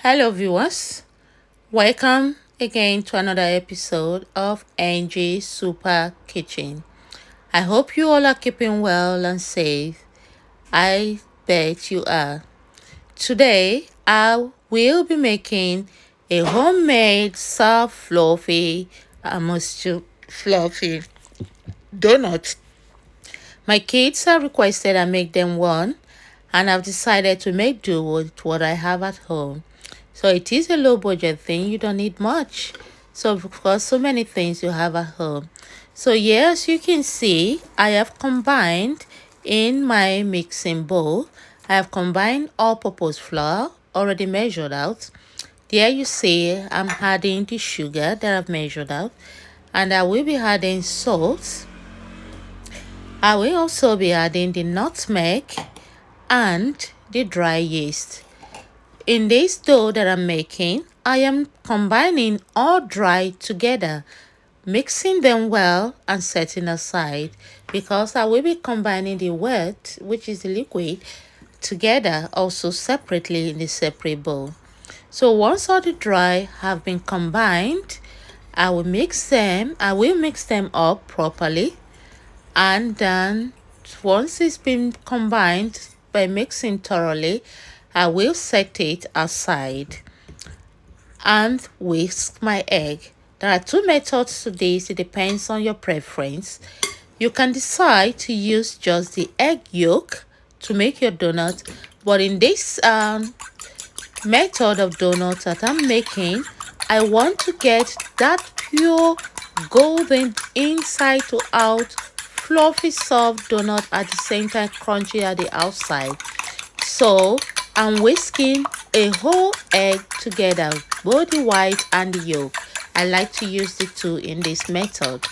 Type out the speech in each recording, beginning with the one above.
Hello, viewers. Welcome again to another episode of NG Super Kitchen. I hope you all are keeping well and safe. I bet you are. Today, I will be making a homemade soft, fluffy, almost too fluffy donut. My kids have requested I make them one, and I've decided to make do with what I have at home. So it is a low budget thing, you don't need much. So of course, so many things you have at home. So here, as you can see, I have combined in my mixing bowl. I have combined all-purpose flour already measured out. There you see I'm adding the sugar that I've measured out, and I will be adding salt. I will also be adding the nutmeg and the dry yeast. In this dough that I'm making, I am combining all dry together, mixing them well and setting aside, because I will be combining the wet, which is the liquid, together also separately in the separate bowl. So once all the dry have been combined, I will mix them up properly, and then once it's been combined by mixing thoroughly, I will set it aside and whisk my egg. There are two methods to this. It depends on your preference. You can decide to use just the egg yolk to make your donut, but in this method of donut that I'm making, I want to get that pure golden inside to out fluffy soft donut, at the same time crunchy at the outside. So I'm whisking a whole egg together, both the white and the yolk. I like to use the two in this method.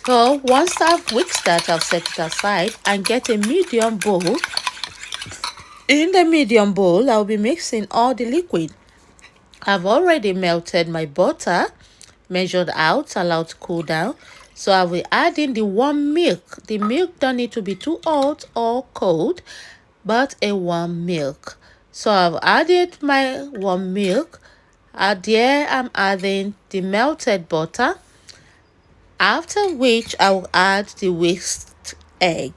So once I've whisked that, I'll set it aside and get a medium bowl. In the medium bowl, I'll be mixing all the liquid. I've already melted my butter, measured out, allowed to cool down. So I will add in the warm milk. The milk don't need to be too hot or cold, but a warm milk. So I've added my warm milk. There I'm adding the melted butter, after which I will add the whisked egg.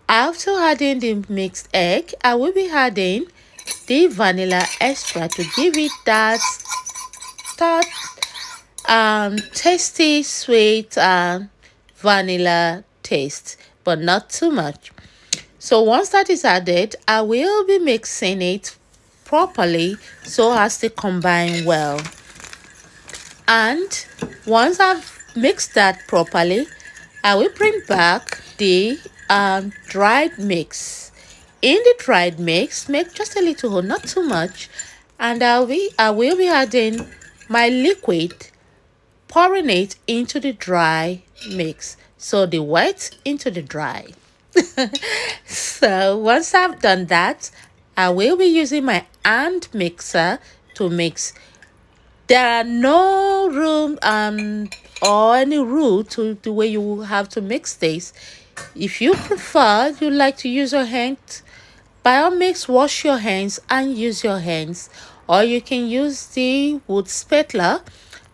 After adding the mixed egg, I will be adding the vanilla extract to give it that tasty, sweet vanilla taste, but not too much. So once that is added, I will be mixing it properly so as to combine well. And once I've mixed that properly, I will bring back the dried mix. In the dried mix, make just a little hole, not too much, and I will be adding my liquid, pouring it into the dry mix. So the wet into the dry. So once I've done that, I will be using my hand mixer to mix. There are no room or any rule to the way you have to mix this. If you prefer, you like to use your hands, by all means wash your hands and use your hands, or you can use the wood spatula,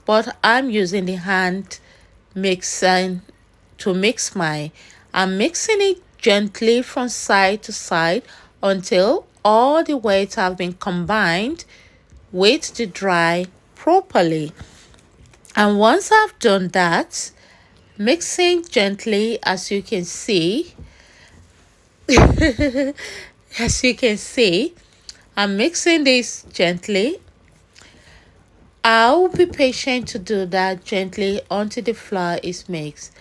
but I'm using the hand mixer to mix mine. I'm mixing it gently from side to side until all the weights have been combined with the dry properly. And once I've done that, mixing gently, as you can see, I'm mixing this gently. I'll be patient to do that gently until the flour is mixed.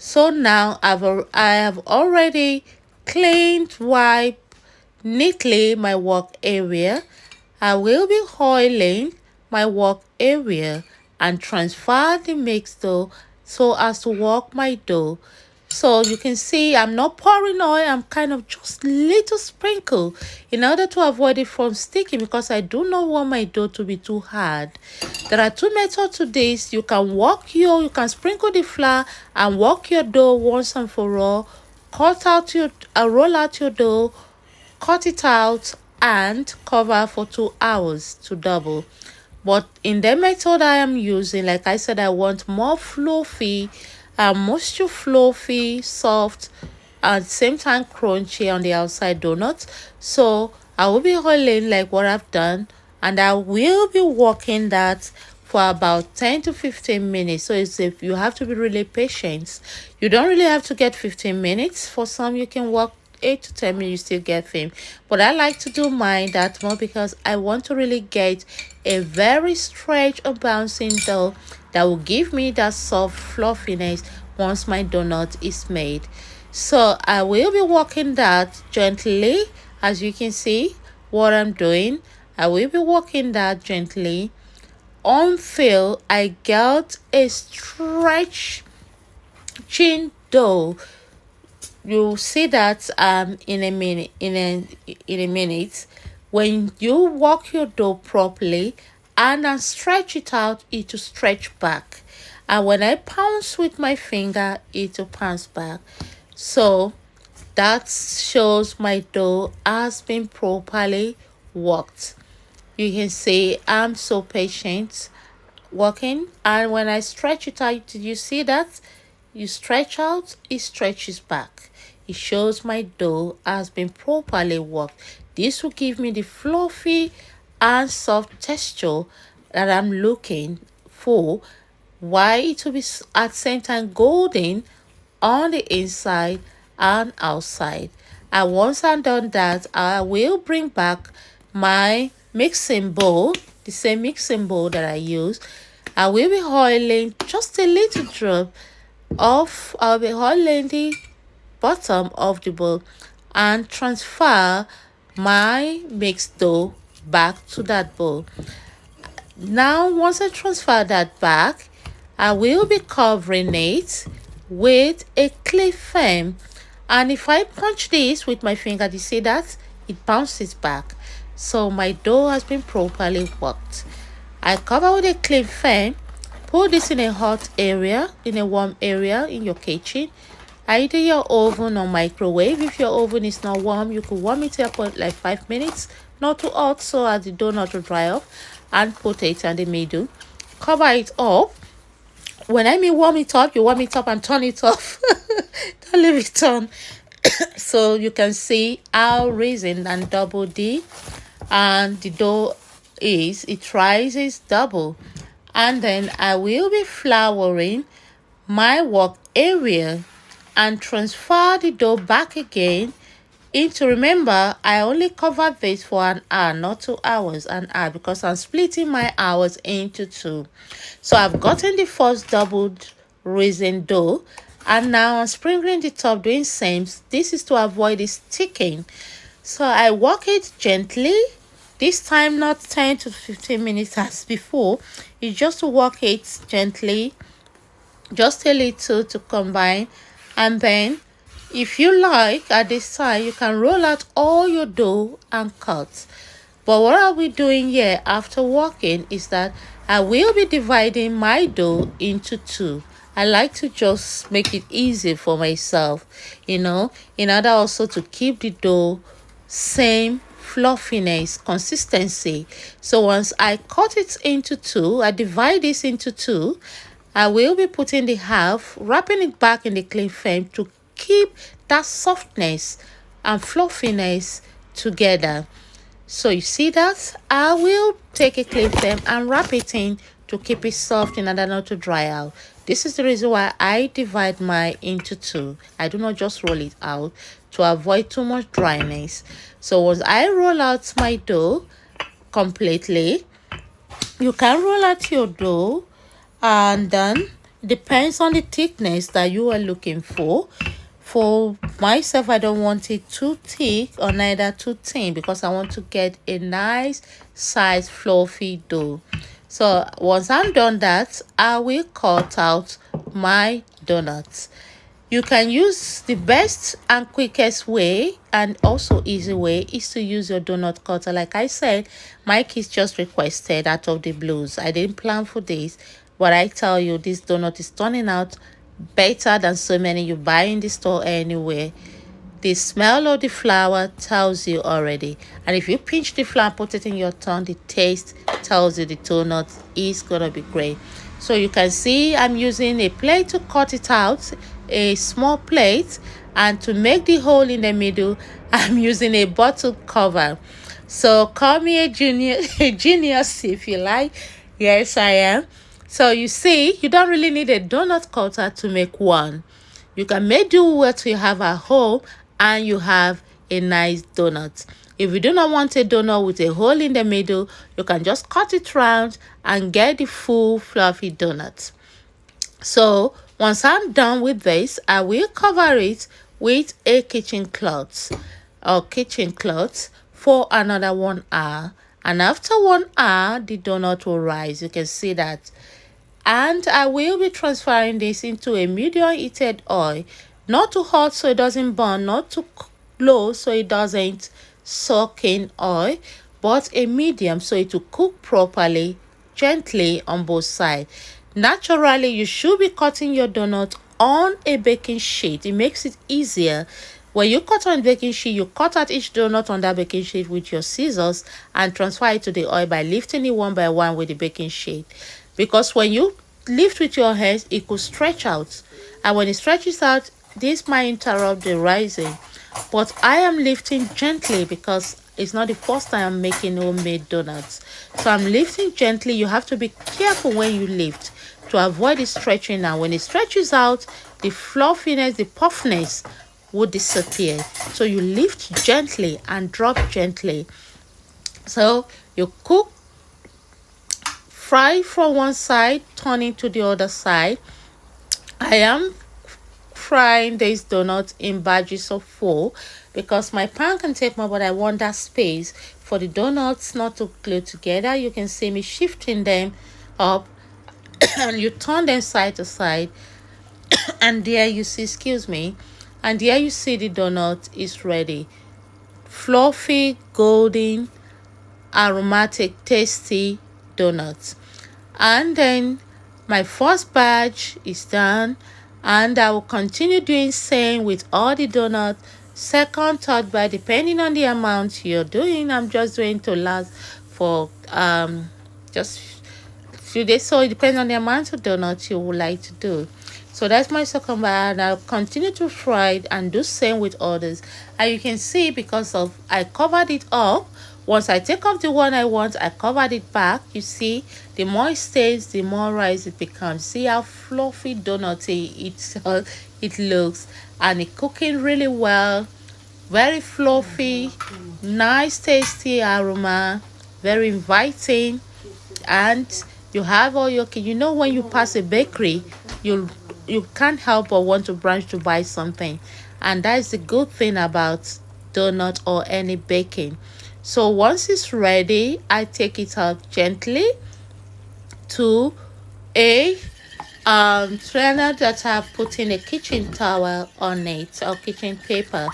So now I have already cleaned, wiped neatly my work area. I will be oiling my work area and transfer the mixed dough so as to work my dough. So you can see I'm not pouring oil, I'm kind of just little sprinkle in order to avoid it from sticking, because I do not want my dough to be too hard. There are two methods to this. You can sprinkle the flour and work your dough once and for all. Roll out your dough, cut it out and cover for 2 hours to double. But in the method I am using, like I said, I want more fluffy, moisture fluffy, soft, at the same time crunchy on the outside donuts. So I will be holding like what I've done, and I will be working that for about 10 to 15 minutes. So it's if you have to be really patient. You don't really have to get 15 minutes. For some you can work 8 to 10 minutes, you still get fame. But I like to do mine that more because I want to really get a very stretch or bouncing dough that will give me that soft fluffiness once my donut is made. So I will be working that gently. As you can see what I'm doing, I will be working that gently until I get a stretch chin dough. You'll see that in a minute. When you work your dough properly and then stretch it out, it will stretch back, and when I pounce with my finger, it will pounce back. So that shows my dough has been properly worked. You can see I'm so patient working, and when I stretch it out, did you see that? You stretch out, it stretches back. It shows my dough has been properly worked. This will give me the fluffy and soft texture that I'm looking for, while it will be at the same time golden on the inside and outside. And once I'm done that, I will bring back my mixing bowl, the same mixing bowl that I use. I will be oiling just a little drop of, I'll be oiling the bottom of the bowl and transfer my mixed dough back to that bowl. Now once I transfer that back, I will be covering it with a clay film, and if I punch this with my finger, you see that it bounces back. So my dough has been properly worked. I cover with a clay film. Put this in a hot area, in a warm area in your kitchen, either your oven or microwave. If your oven is not warm, you could warm it up for like 5 minutes, not too hot so as the donut will dry off, and put it in the middle. Cover it up. When I mean warm it up, you warm it up and turn it off. Don't leave it on. So you can see how risen and double D and the dough is. It rises double. And then I will be flouring my work area and transfer the dough back again into, remember I only covered this for an hour, not 2 hours, an hour, because I'm splitting my hours into two. So I've gotten the first doubled raisin dough, and now I'm sprinkling the top, doing same. This is to avoid it sticking. So I work it gently. This time not 10 to 15 minutes as before. It's just to work it gently, just a little to combine. And then if you like, at this side you can roll out all your dough and cut. But what are we doing here after working is that I will be dividing my dough into two. I like to just make it easy for myself, in order also to keep the dough same fluffiness, consistency. So once I cut it into two, I divide this into two, I will be putting the half, wrapping it back in the cling film to keep that softness and fluffiness together. So you see that I will take a cling film and wrap it in to keep it soft in order not to dry out. This is the reason why I divide mine into two. I do not just roll it out to avoid too much dryness. So once I roll out my dough completely, you can roll out your dough, and then depends on the thickness that you are looking for. For myself, I don't want it too thick or neither too thin because I want to get a nice size fluffy dough. So once I'm done that, I will cut out my donuts. You can use the best and quickest way and also easy way is to use your donut cutter. Like I said, my kids just requested out of the blues. I didn't plan for this, but I tell you, this donut is turning out better than so many you buy in the store anywhere. The smell of the flour tells you already. And if you pinch the flour, put it in your tongue, the taste tells you the donut is gonna be great. So you can see I'm using a plate to cut it out, a small plate, and to make the hole in the middle, I'm using a bottle cover. So call me a genius if you like. Yes, I am. So you see, you don't really need a donut cutter to make one. You can make do what you have at home and you have a nice donut. If you do not want a donut with a hole in the middle, you can just cut it round and get the full fluffy donut. So once I'm done with this, I will cover it with a kitchen cloth for another 1 hour. And after 1 hour, the donut will rise. You can see that. And I will be transferring this into a medium heated oil. Not too hot so it doesn't burn, not too low so it doesn't soak in oil, but a medium so it will cook properly, gently on both sides. Naturally, you should be cutting your donut on a baking sheet. It makes it easier. When you cut on baking sheet, you cut out each donut on that baking sheet with your scissors and transfer it to the oil by lifting it one by one with the baking sheet. Because when you lift with your hands, it could stretch out. And when it stretches out, this might interrupt the rising. But I am lifting gently because it's not the first time I'm making homemade donuts. So I'm lifting gently. You have to be careful when you lift to avoid it stretching out. When it stretches out, the fluffiness, the puffiness would disappear. So you lift gently and drop gently. So you fry from one side, turning to the other side. I am frying this donut in batches of 4 because my pan can take more, but I want that space for the donuts not to glue together. You can see me shifting them up and you turn them side to side, and there you see, and there you see the donut is ready. Fluffy, golden, aromatic, tasty donuts. And then my first batch is done, and I will continue doing same with all the donuts. Second, third batch, depending on the amount you're doing. I'm just doing to last for just few days, so it depends on the amount of donuts you would like to do. So that's my second batch, and I'll continue to fry it and do same with others. And you can see, because of I covered it up, once I take off the one I want, I covered it back. You see, the more it stays, the more rice it becomes. See how fluffy donutty it looks, and it's cooking really well. Very fluffy, nice, tasty aroma, very inviting. And you have all your, when you pass a bakery, you can't help but want to branch to buy something. And that is the good thing about donut or any baking. So once it's ready, I take it out gently to a strainer that I've put in a kitchen towel on it, or kitchen paper.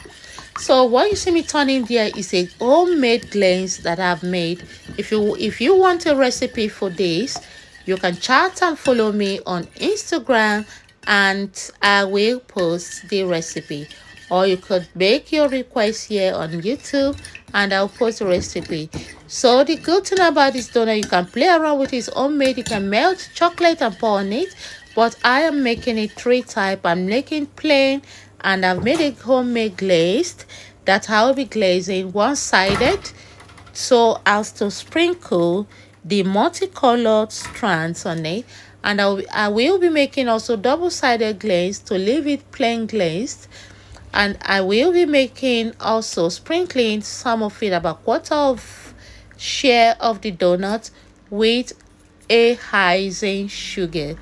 So what you see me turning there is a homemade glaze that I've made. If you want a recipe for this, you can chat and follow me on Instagram, and I will post the recipe. Or you could make your request here on YouTube and I'll post the recipe. So the good thing about this donut, you can play around with it. Homemade. You can melt chocolate and pour on it. But I am making it 3 type. I'm making plain, and I've made it homemade glazed that I'll be glazing one-sided, so as to sprinkle the multicolored strands on it. And I will be making also double-sided glaze to leave it plain glazed. And I will be making also sprinkling some of it, about 1/4 share of the donut, with a icing sugar.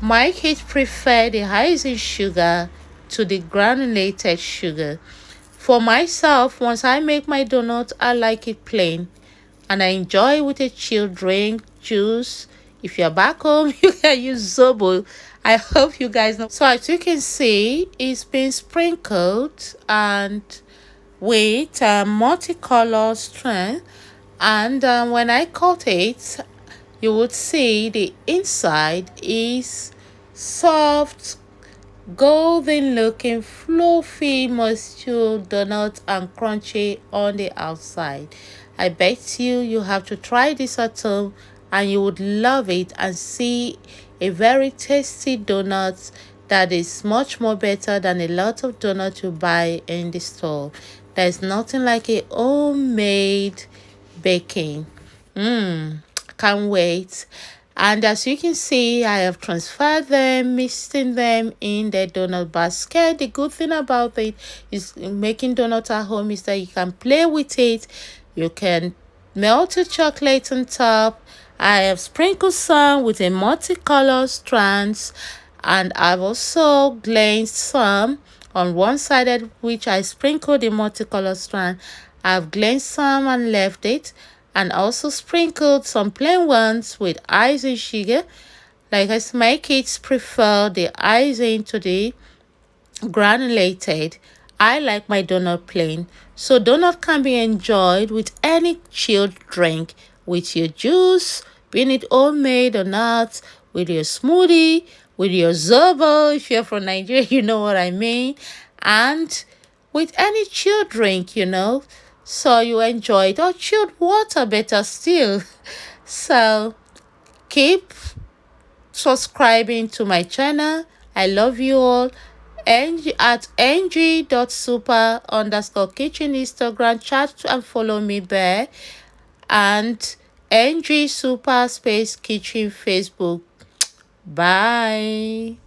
My kids prefer the icing sugar to the granulated sugar. For myself, once I make my donut, I like it plain, and I enjoy it with a chilled drink, juice. If you're back home, you can use zobo. I hope you guys know. So as you can see, it's been sprinkled and with multicolor strand. And when I cut it, you would see the inside is soft, golden looking, fluffy, moisture donut and crunchy on the outside. I bet you have to try this at home and you would love it and see a very tasty donut that is much more better than a lot of donuts you buy in the store. There's nothing like a homemade baking. Can't wait. And as you can see, I have transferred them, mixing them in the donut basket. The good thing about it is making donuts at home is that you can play with it. You can melt the chocolate on top. I have sprinkled some with a multicolor strands, and I've also glazed some on one side at which I sprinkled the multicolor strand. I've glazed some and left it, and also sprinkled some plain ones with icing sugar. Like as my kids prefer the icing to the granulated. I like my donut plain. So donut can be enjoyed with any chilled drink, with your juice, being it homemade or not, with your smoothie, with your zobo. If you're from Nigeria, you know what I mean. And with any chilled drink, So you enjoy it. Or chilled water, better still. So keep subscribing to my channel. I love you all. At ng.super_kitchen Instagram, chat and follow me there. And ng super space kitchen Facebook. Bye.